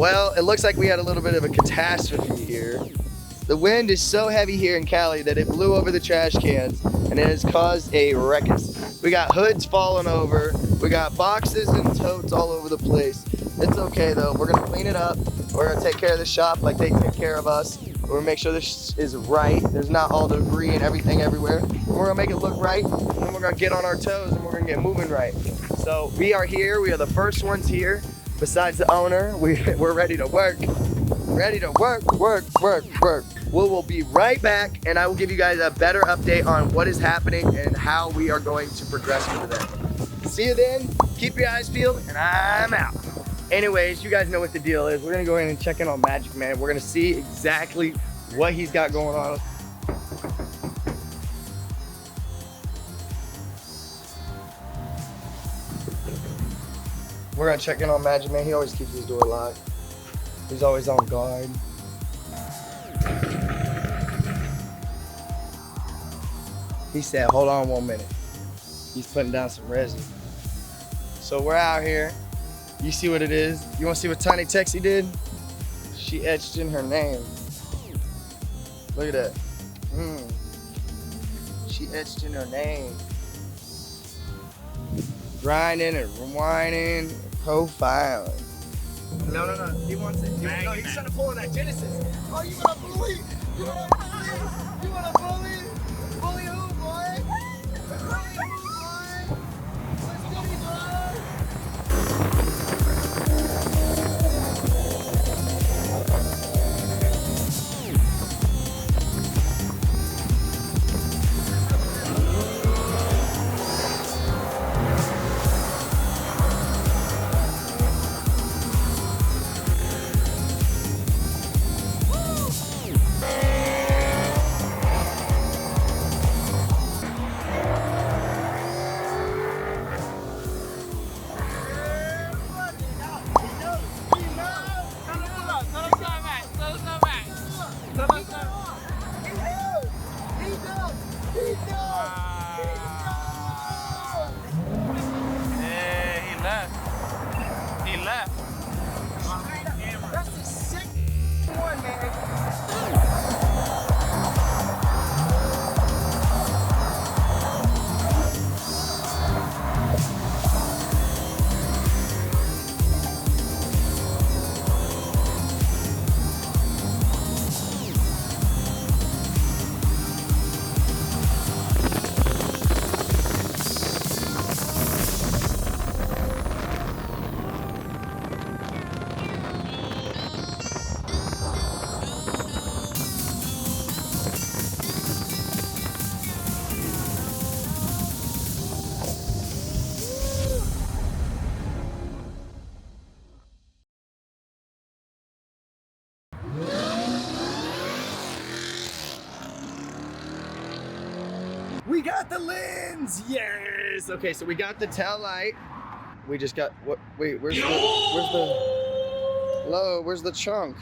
Well, it looks like we had a little bit of a catastrophe here. The wind is so heavy here in Cali that it blew over the trash cans and it has caused a ruckus. We got hoods falling over, we got boxes and totes all over the place. It's okay though, we're gonna clean it up. We're gonna take care of the shop like they take care of us. We're gonna make sure this is right. There's not all the debris and everything everywhere. We're gonna make it look right, and then we're gonna get on our toes and we're gonna get moving right. So we are here, we are the first ones here. Besides the owner, we're ready to work. Ready to work. We will be right back and I will give you guys a better update on what is happening and how we are going to progress with it. See you then, keep your eyes peeled, and I'm out. Anyways, you guys know what the deal is. We're gonna go in and check in on Magic Man. We're gonna see exactly what he's got going on. We're gonna check in on Magic Man. He always keeps his door locked. He's always on guard. He said, hold on 1 minute. He's putting down some resin. So we're out here. You see what it is? You wanna see what Tiny Texie did? She etched in her name. Look at that. She etched in her name. Grinding and rewinding, profiling. No. He wants it. No, he's trying to pull in that Genesis. Oh, you wanna bully? You wanna bully? You wanna bully? Bully who, boy? Bully who, boy? Let's go, boy. He left. That's the sick one, man. We got the lens! Yes! Okay, so we got the tail light. We just got what? Wait, where's the? Hello, where's the chunk?